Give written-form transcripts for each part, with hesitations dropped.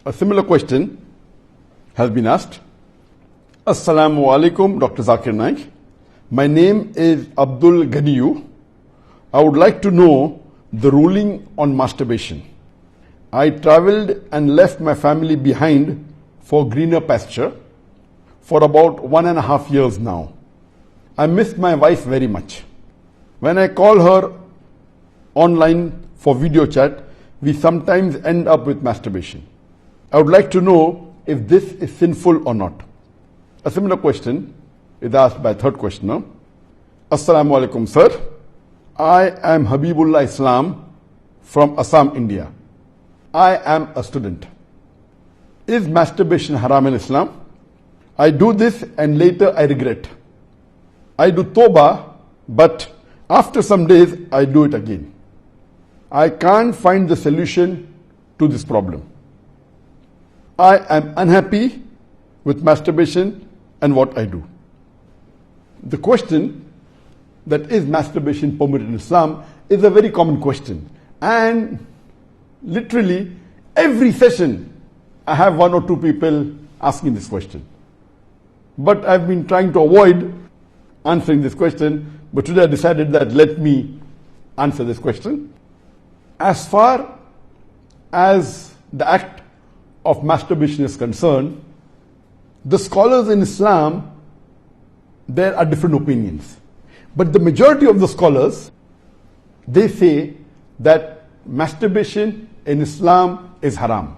A similar question has been asked. Assalamu alaikum, Dr. Zakir Naik. My name is Abdul Ganiyu. I would like to know the ruling on masturbation. I traveled and left my family behind for greener pasture for about 1.5 years now. I miss my wife very much. When I call her online for video chat, we sometimes end up with masturbation. I would like to know if this is sinful or not. A similar question is asked by third questioner. Assalamu alaikum, sir. I am Habibullah Islam from Assam, India. I am a student. Is masturbation haram in Islam? I do this and later I regret. I do tawbah, but after some days I do it again. I can't find the solution to this problem. I am unhappy with masturbation and what I do. The question that is masturbation permitted in Islam is a very common question. And literally every session I have 1 or 2 people asking this question. But I've been trying to avoid answering this question, but today I decided that let me answer this question. As far as the act of masturbation is concerned, the scholars in Islam, there are different opinions. But the majority of the scholars, they say that masturbation in Islam is haram.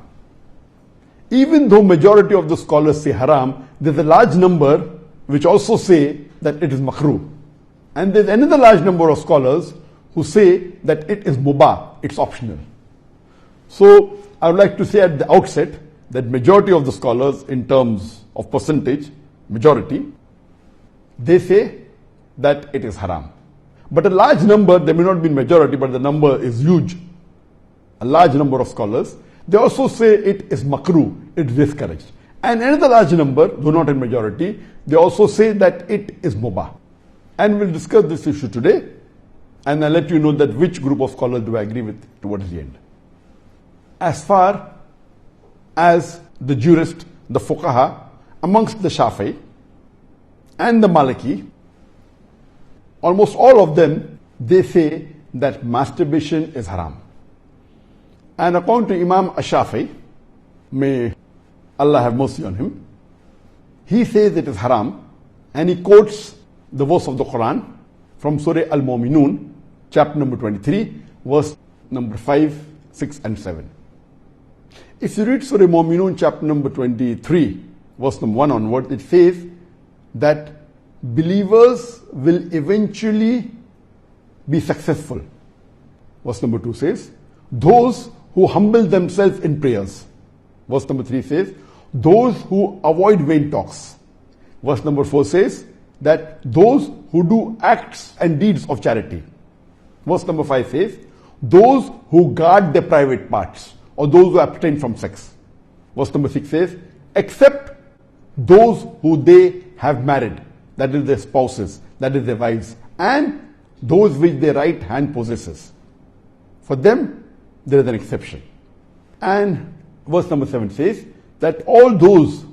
Even though majority of the scholars say haram, there's a large number which also say that it is makruh. And there's another large number of scholars who say that it is mubah, it's optional. So I would like to say at the outset that majority of the scholars, in terms of percentage, majority, they say that it is haram. But a large number, there may not be majority, but the number is huge. A large number of scholars, they also say it is makruh, it is discouraged. And another large number, though not in majority, they also say that it is mubah. And we'll discuss this issue today, and I'll let you know that which group of scholars do I agree with towards the end. As far as the jurist, the fuqaha, amongst the Shafi'i and the Maliki, almost all of them, they say that masturbation is haram. And according to Imam Ash-Shafi'i, may Allah have mercy on him, he says it is haram, and he quotes the verse of the Quran from Surah Al-Mu'minun, chapter number 23, verse number 5, 6 and 7. If you read Surah Al-Mu'minun, chapter number 23, verse number 1 onward, it says that believers will eventually be successful. Verse number 2 says, those who humble themselves in prayers. Verse number 3 says, those who avoid vain talks. Verse number 4 says that those who do acts and deeds of charity. Verse number 5 says, those who guard their private parts, or those who abstain from sex. Verse number 6 says, except those who they have married, that is their spouses, that is their wives, and those which their right hand possesses. For them, there is an exception. And verse number 7 says that all those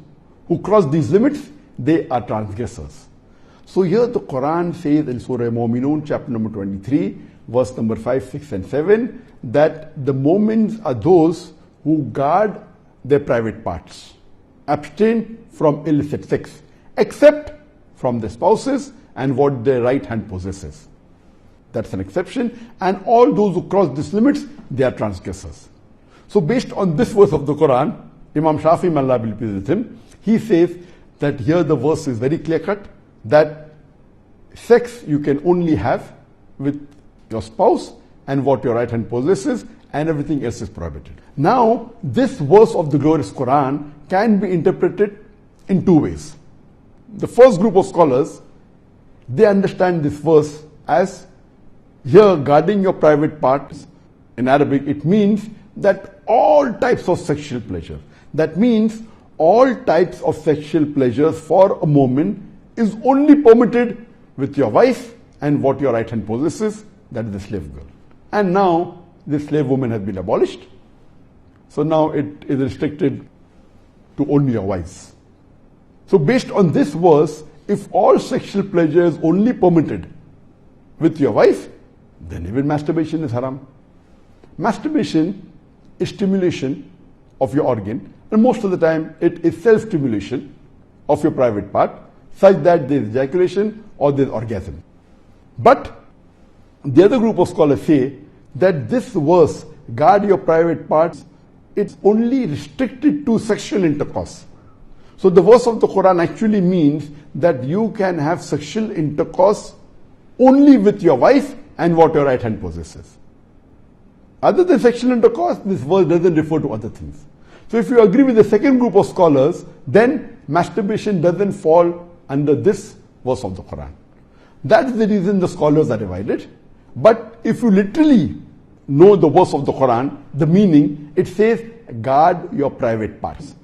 who cross these limits, they are transgressors. So here the Quran says in Surah Al-Mu'minun, chapter number 23, verse number 5, 6 and 7, that the mu'mins are those who guard their private parts, abstain from illicit sex, except from their spouses and what their right hand possesses. That's an exception. And all those who cross these limits, they are transgressors. So based on this verse of the Quran, Imam Shafi'i, may Allah be pleased with him, he says that here the verse is very clear cut, that sex you can only have with your spouse and what your right hand possesses, and everything else is prohibited. Now, this verse of the glorious Quran can be interpreted in 2 ways. The first group of scholars, they understand this verse as here guarding your private parts. In Arabic, it means that all types of sexual pleasure. That means all types of sexual pleasures for a moment is only permitted with your wife and what your right hand possesses, that is the slave girl. And now, this slave woman has been abolished. So now it is restricted to only your wives. So based on this verse, if all sexual pleasure is only permitted with your wife, then even masturbation is haram. Masturbation is stimulation of your organ, and most of the time it is self-stimulation of your private part, such that there is ejaculation or there is orgasm. But the other group of scholars say that this verse, guard your private parts, it's only restricted to sexual intercourse. So the verse of the Quran actually means that you can have sexual intercourse only with your wife and what your right hand possesses. Other than sexual intercourse, this verse doesn't refer to other things. So if you agree with the second group of scholars, then masturbation doesn't fall under this verse of the Quran. That's the reason the scholars are divided. But if you literally know the verse of the Quran, the meaning, it says, guard your private parts.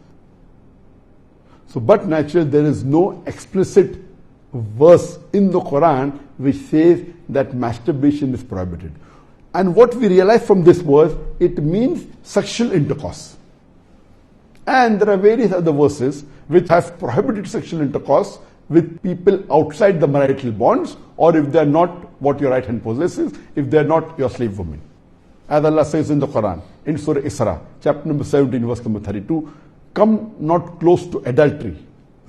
So, but naturally, there is no explicit verse in the Quran which says that masturbation is prohibited. And what we realize from this verse, it means sexual intercourse. And there are various other verses which have prohibited sexual intercourse with people outside the marital bonds, or if they are not what your right hand possesses, if they are not your slave woman. As Allah says in the Quran, in Surah Isra, chapter number 17, verse number 32, come not close to adultery,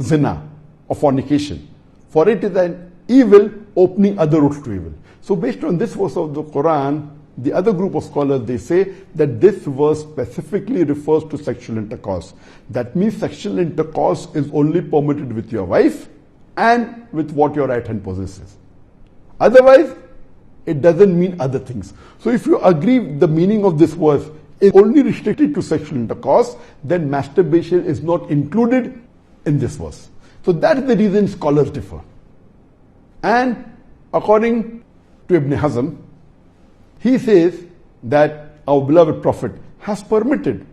zina, or fornication, for it is an evil opening other routes to evil. So based on this verse of the Quran, the other group of scholars, they say that this verse specifically refers to sexual intercourse. That means sexual intercourse is only permitted with your wife and with what your right hand possesses. Otherwise, it doesn't mean other things. So if you agree the meaning of this verse is only restricted to sexual intercourse, then masturbation is not included in this verse. So that's the reason scholars differ. And according to Ibn Hazm, he says that our beloved Prophet has permitted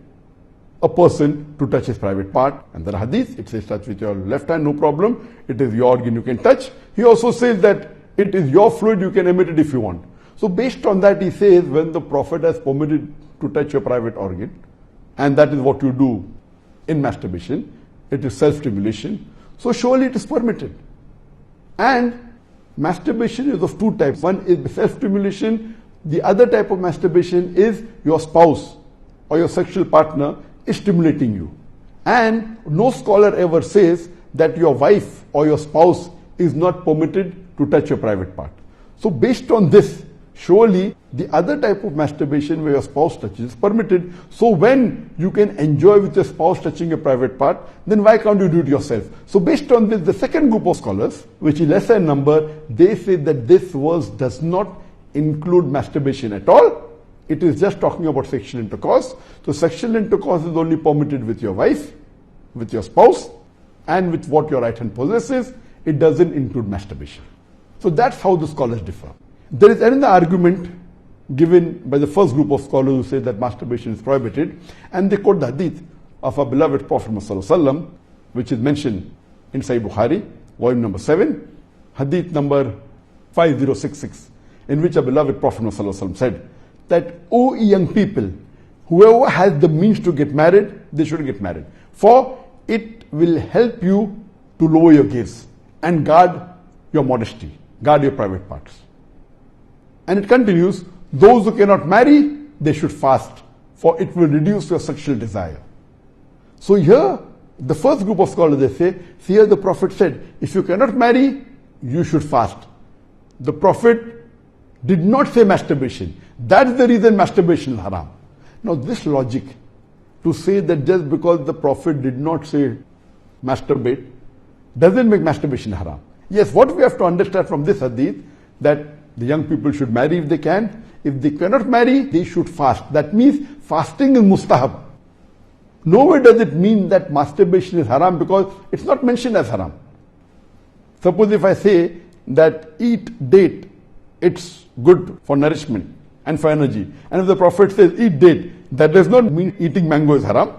a person to touch his private part. And the hadith, it says touch with your left hand, no problem. It is your organ, you can touch. He also says that it is your fluid, you can emit it if you want. So based on that, he says when the Prophet has permitted to touch your private organ, and that is what you do in masturbation, it is self-stimulation, so surely it is permitted. And masturbation is of two types. One is self-stimulation. The other type of masturbation is your spouse or your sexual partner is stimulating you. And no scholar ever says that your wife or your spouse is not permitted to touch your private part. So based on this, surely the other type of masturbation where your spouse touches is permitted. So when you can enjoy with your spouse touching your private part, then why can't you do it yourself? So based on this, the second group of scholars, which is lesser in number, they say that this verse does not include masturbation at all. It is just talking about sexual intercourse. So sexual intercourse is only permitted with your wife, with your spouse, and with what your right hand possesses. It doesn't include masturbation. So that's how the scholars differ. There is another argument given by the first group of scholars who say that masturbation is prohibited, and they quote the hadith of our beloved Prophet ﷺ, which is mentioned in Sahih Bukhari, volume number 7, hadith number 5066, in which our beloved Prophet ﷺ said that, O young people, whoever has the means to get married, they should get married. For it will help you to lower your gaze and guard your modesty, guard your private parts. And it continues, those who cannot marry, they should fast, for it will reduce your sexual desire. So here, the first group of scholars, they say, here the Prophet said, if you cannot marry, you should fast. The Prophet did not say masturbation. That's the reason masturbation is haram. Now this logic, to say that just because the Prophet did not say masturbate, doesn't make masturbation haram. Yes, what we have to understand from this hadith, that the young people should marry if they can. If they cannot marry, they should fast. That means fasting is mustahab. Nowhere does it mean that masturbation is haram, because it's not mentioned as haram. Suppose if I say that eat date, it's good for nourishment and for energy. And if the Prophet says eat date, that does not mean eating mango is haram.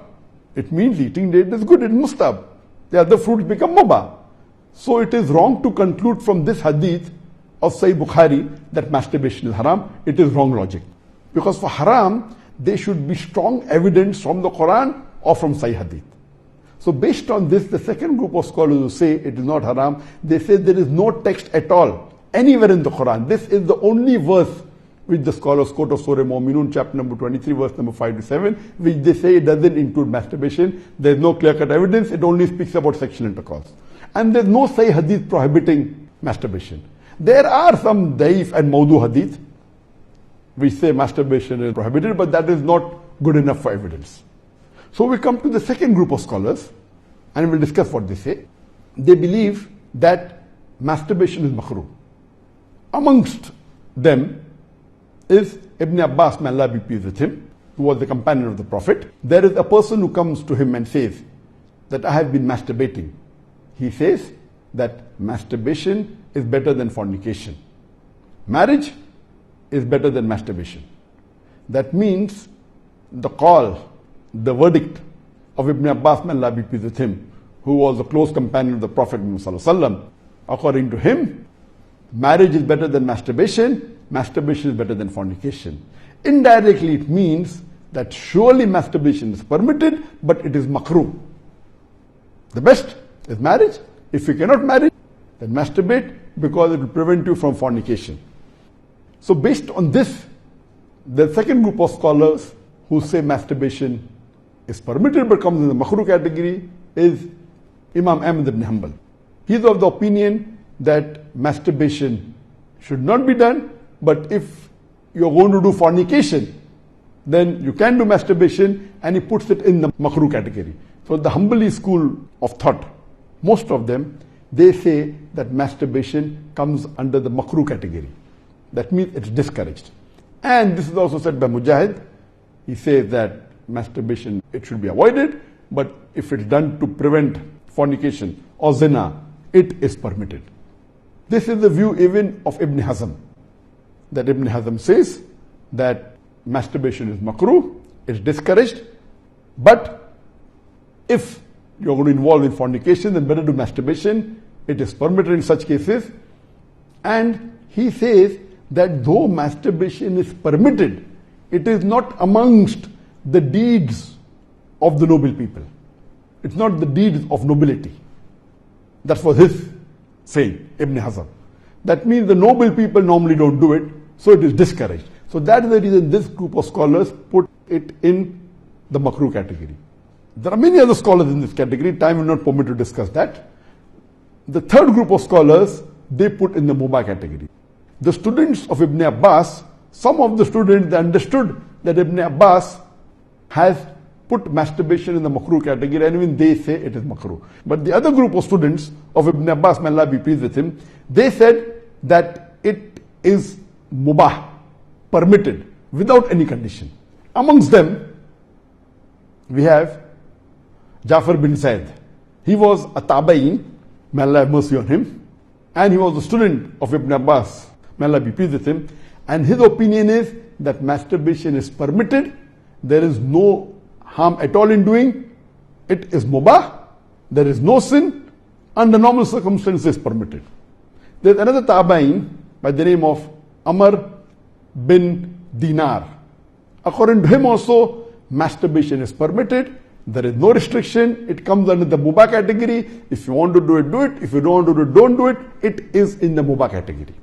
It means eating date is good, it's mustahab. The other fruits become mubah. So it is wrong to conclude from this hadith of Sahih Bukhari that masturbation is haram. It is wrong logic. Because for haram, they should be strong evidence from the Quran or from Sahih Hadith. So based on this, the second group of scholars who say it is not haram, they say there is no text at all anywhere in the Quran. This is the only verse which the scholars quote of Surah Mu'minun, chapter number 23, verse number 5 to 7, which they say it doesn't include masturbation. There is no clear-cut evidence. It only speaks about sexual intercourse. And there is no Sahih Hadith prohibiting masturbation. There are some Daif and Mawdu Hadith which say masturbation is prohibited, but that is not good enough for evidence. So we come to the second group of scholars, and we'll discuss what they say. They believe that masturbation is makruh. Amongst them is Ibn Abbas, may Allah be pleased with him, who was the companion of the Prophet. There is a person who comes to him and says that I have been masturbating. He says that masturbation is better than fornication. Marriage is better than masturbation. That means the call, the verdict of Ibn Abbas, may Allah be pleased with him, who was a close companion of the Prophet ﷺ, according to him, marriage is better than masturbation, masturbation is better than fornication. Indirectly it means that surely masturbation is permitted, but it is makruh. The best is marriage. If you cannot marry, then masturbate, because it will prevent you from fornication. So based on this, the second group of scholars who say masturbation is permitted but comes in the makruh category is Imam Ahmad ibn Hanbal. He is of the opinion that masturbation should not be done, but if you are going to do fornication, then you can do masturbation, and he puts it in the makruh category. So the Hanbali school of thought, most of them, they say that masturbation comes under the makruh category. That means it's discouraged. And this is also said by Mujahid. He says that masturbation, it should be avoided, but if it's done to prevent fornication or zina, it is permitted. This is the view even of Ibn Hazm, that Ibn Hazm says that masturbation is makruh, it's discouraged, but if you're going to involve in fornication, then better do masturbation, it is permitted in such cases. And he says that though masturbation is permitted, it is not amongst the deeds of the noble people. It's not the deeds of nobility. That was his saying, Ibn Hazm. That means the noble people normally don't do it, so it is discouraged. So that is the reason this group of scholars put it in the makruh category. There are many other scholars in this category. Time will not permit to discuss that. The third group of scholars, they put in the mubah category. The students of Ibn Abbas, some of the students, they understood that Ibn Abbas has put masturbation in the makruh category, and even they say it is makruh. But the other group of students of Ibn Abbas, may Allah be pleased with him, they said that it is mubah, permitted, without any condition. Amongst them, we have Jafar bin Zaid. He was a tabain, may Allah have mercy on him, and he was a student of Ibn Abbas, may Allah be pleased with him, and his opinion is that masturbation is permitted, there is no harm at all in doing, it is mubah, there is no sin, under normal circumstances permitted. There is another tabain by the name of Amr bin Dinar. According to him also, masturbation is permitted, there is no restriction, it comes under the mubah category. If you want to do it, do it. If you don't want to do it, don't do it. It is in the mubah category.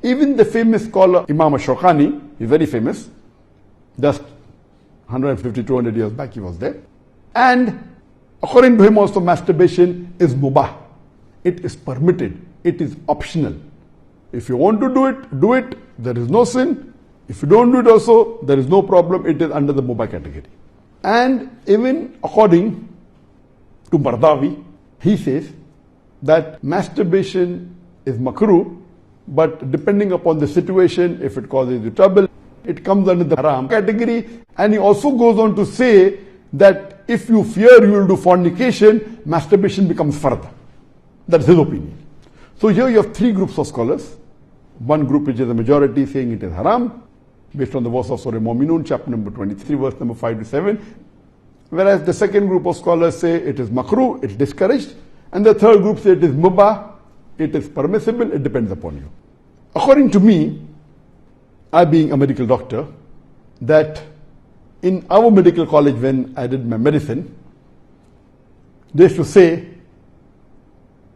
Even the famous scholar Imam Shawkani, he's very famous, just 150, 200 years back he was there. And according to him also, masturbation is mubah. It is permitted. It is optional. If you want to do it, do it. There is no sin. If you don't do it also, there is no problem. It is under the mubah category. And even according to Mardawi, he says that masturbation is makruh, but depending upon the situation, if it causes you trouble, it comes under the haram category. And he also goes on to say that if you fear you will do fornication, masturbation becomes fard. That's his opinion. So here you have three groups of scholars. One group which is the majority saying it is haram, based on the verse of Surah Mu'minun, chapter number 23, verse number 5 to 7. Whereas the second group of scholars say it is makruh, it's discouraged. And the third group say it is mubah, it is permissible, it depends upon you. According to me, I being a medical doctor, that in our medical college when I did my medicine, they used to say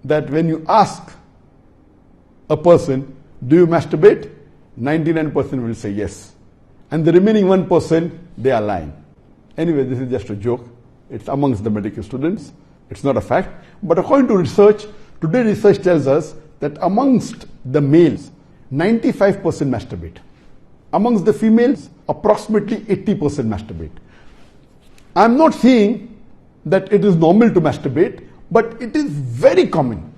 that when you ask a person, do you masturbate? 99% will say yes. And the remaining 1%, they are lying. Anyway, this is just a joke. It's amongst the medical students. It's not a fact. But according to research, today research tells us that amongst the males, 95% masturbate. Amongst the females, approximately 80% masturbate. I'm not saying that it is normal to masturbate, but it is very common.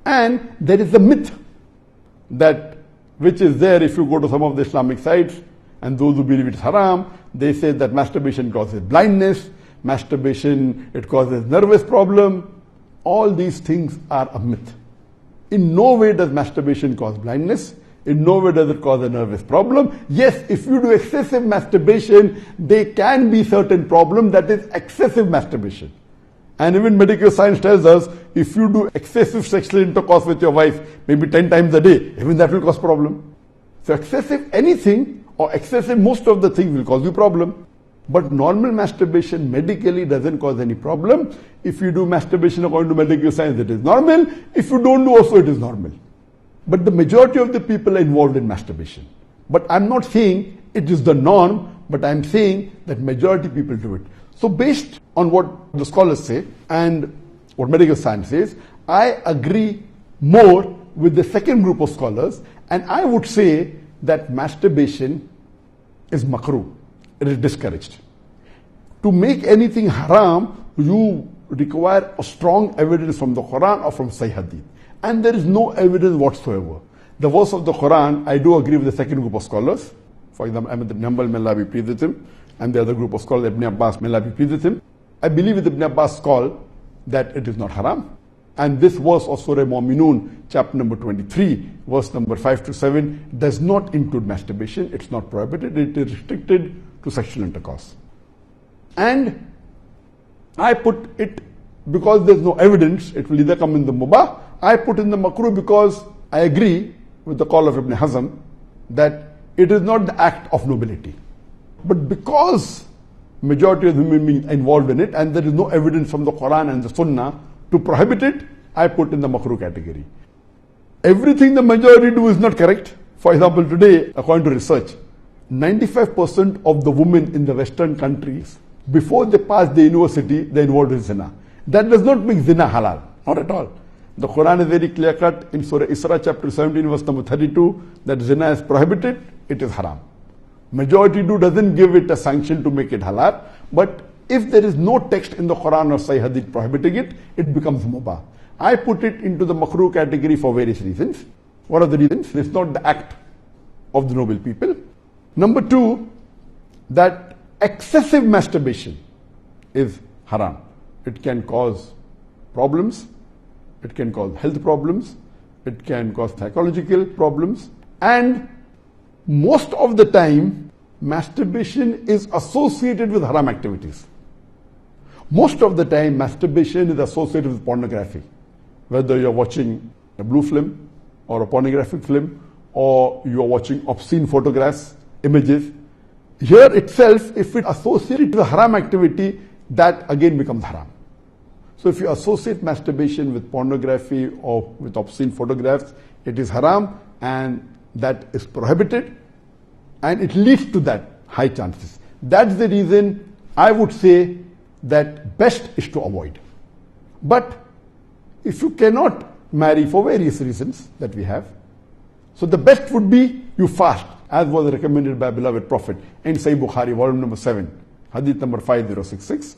And there is a myth that which is there if you go to some of the Islamic sites, and those who believe it's haram, they say that masturbation causes blindness, masturbation, it causes nervous problem. All these things are a myth. In no way does masturbation cause blindness. In no way does it cause a nervous problem. Yes, if you do excessive masturbation, there can be certain problem, that is excessive masturbation. And even medical science tells us, if you do excessive sexual intercourse with your wife, maybe 10 times a day, even that will cause problem. So excessive anything or excessive most of the things will cause you problem. But normal masturbation medically doesn't cause any problem. If you do masturbation according to medical science, it is normal. If you don't do also, it is normal. But the majority of the people are involved in masturbation. But I'm not saying it is the norm, but I'm saying that majority people do it. So based on what the scholars say and what medical science says, I agree more with the second group of scholars, and I would say that masturbation is makruh. It is discouraged. To make anything haram, you require a strong evidence from the Quran or from Sahih Hadith. And there is no evidence whatsoever. The verse of the Quran, I do agree with the second group of scholars. For example, Ahmad ibn Hanbal, may Allah be pleased with him, and the other group of scholars, Ibn Abbas, may Allah be pleased with him. I believe with Ibn Abbas' call that it is not haram. And this verse of Surah Mu'minun, chapter number 23, verse number 5 to 7, does not include masturbation. It's not prohibited. It is restricted to sexual intercourse. And I put it, because there's no evidence, it will either come in the mubah. I put in the makruh because I agree with the call of Ibn Hazm that it is not the act of nobility. But because majority of human beings are involved in it and there is no evidence from the Quran and the Sunnah to prohibit it, I put in the makruh category. Everything the majority do is not correct. For example, today, according to research, 95% of the women in the Western countries, before they pass the university, they are involved in zina. That does not make zina halal. Not at all. The Quran is very clear cut in Surah Isra chapter 17 verse number 32 that zina is prohibited, it is haram. Majority doesn't give it a sanction to make it halal, but if there is no text in the Quran or Sahih Hadith prohibiting it, it becomes mubah. I put it into the makruh category for various reasons. What are the reasons? It's not the act of the noble people. Number two, that excessive masturbation is haram. It can cause problems. It can cause health problems. It can cause psychological problems. And most of the time, masturbation is associated with haram activities. Most of the time, masturbation is associated with pornography. Whether you're watching a blue film or a pornographic film, or you're watching obscene photographs, images. Here itself, if it associated with haram activity, that again becomes haram. So if you associate masturbation with pornography or with obscene photographs, it is haram and that is prohibited and it leads to that high chances. That's the reason I would say that best is to avoid. But if you cannot marry for various reasons that we have, so the best would be you fast, as was recommended by beloved Prophet in Sahih Bukhari, volume number 7, hadith number 5066,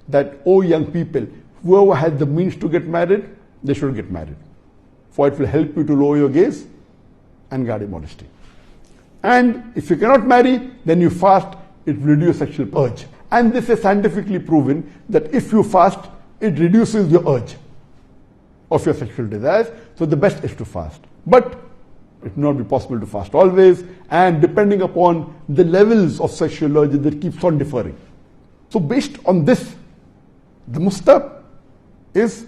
that, O young people, whoever has the means to get married, they should get married. For it will help you to lower your gaze and guard your modesty. And if you cannot marry, then you fast, it will reduce sexual urge. And this is scientifically proven that if you fast, it reduces your urge of your sexual desires. So the best is to fast. But it will not be possible to fast always, and depending upon the levels of sexual urge, that keeps on differing. So based on this, the mustahab is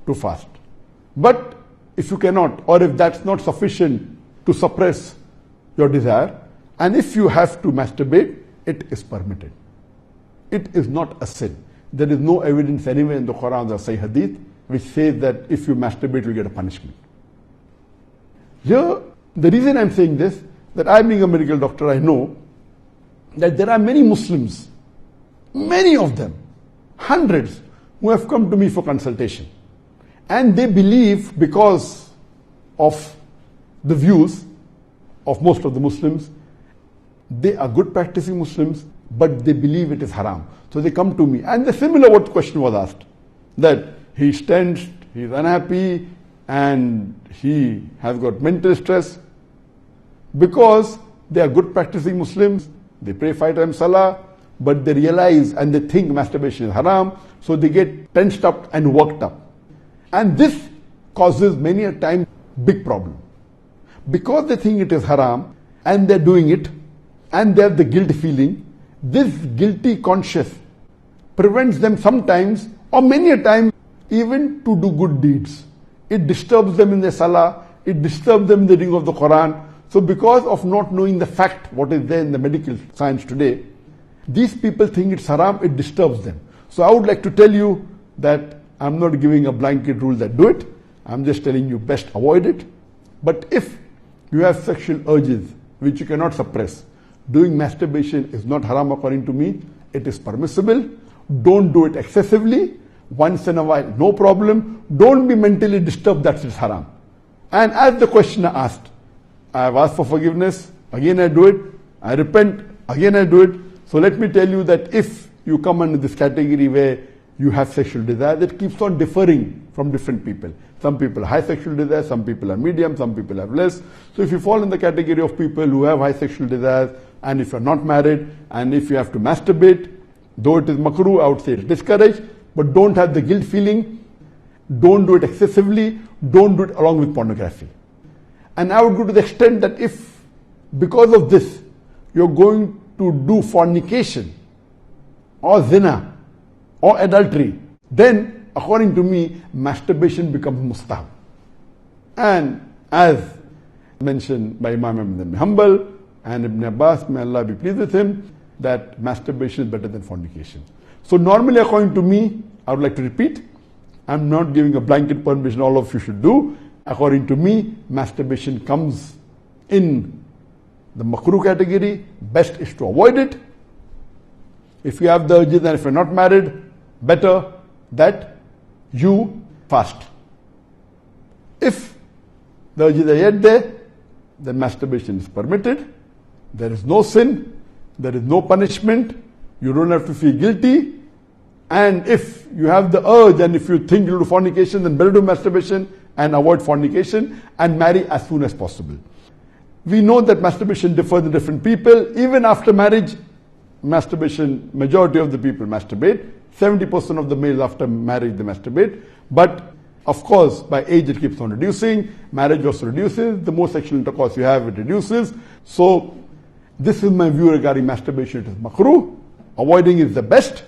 to fast. But if you cannot, or if that's not sufficient to suppress your desire, and if you have to masturbate, it is permitted. It is not a sin. There is no evidence anywhere in the Quran or Sahih Hadith which says that if you masturbate, you get a punishment. Here, the reason I'm saying this, that I being a medical doctor, I know that there are many Muslims, many of them, hundreds, who have come to me for consultation. And they believe, because of the views of most of the Muslims, they are good practicing Muslims, but they believe it is haram. So they come to me. And the similar what question was asked, that he's tensed, he's unhappy, and he has got mental stress. Because they are good practicing Muslims, they pray 5 times salah, but they realize and they think masturbation is haram, so they get tensed up and worked up. And this causes many a time big problem. Because they think it is haram, and they're doing it, and they have the guilt feeling, this guilty conscience prevents them sometimes, or many a time, even to do good deeds. It disturbs them in their salah, it disturbs them in the reading of the Quran. So because of not knowing the fact, what is there in the medical science today, these people think it's haram, it disturbs them. So I would like to tell you that I'm not giving a blanket rule that do it. I'm just telling you best avoid it. But if you have sexual urges which you cannot suppress, doing masturbation is not haram according to me. It is permissible. Don't do it excessively. Once in a while, no problem. Don't be mentally disturbed that it's haram. And as the questioner asked, I have asked for forgiveness, again I do it, I repent, again I do it. So let me tell you that if you come under this category where you have sexual desire, that keeps on differing from different people. Some people have high sexual desire, some people are medium, some people have less. So if you fall in the category of people who have high sexual desires, and if you're not married, and if you have to masturbate, though it is makruh, I would say it's discouraged, but don't have the guilt feeling, don't do it excessively, don't do it along with pornography. And I would go to the extent that if, because of this, you're going to do fornication, or zina, or adultery, then, according to me, masturbation becomes mustahab. And as mentioned by Imam Ibn Hanbal and Ibn Abbas, may Allah be pleased with him, that masturbation is better than fornication. So normally, according to me, I would like to repeat, I'm not giving a blanket permission all of you should do. According to me, masturbation comes in the makruh category. Best is to avoid it. If you have the urges and if you're not married, better that you fast. If the urges are yet there, then masturbation is permitted. There is no sin. There is no punishment. You don't have to feel guilty. And if you have the urge and if you think you'll do fornication, then better do masturbation and avoid fornication and marry as soon as possible. We know that masturbation differs in different people. Even after marriage, masturbation, majority of the people masturbate. 70% of the males after marriage, they masturbate. But of course, by age it keeps on reducing. Marriage also reduces. The more sexual intercourse you have, it reduces. So this is my view regarding masturbation. It is makruh. Avoiding is the best.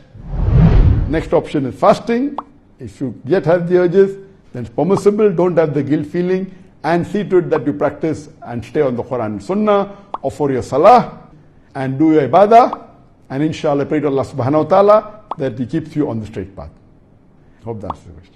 Next option is fasting. If you yet have the urges, then it's permissible. Don't have the guilt feeling. And see to it that you practice and stay on the Quran and Sunnah, offer your salah, and do your ibadah. And inshallah, pray to Allah subhanahu wa ta'ala that He keeps you on the straight path. Hope that's the question.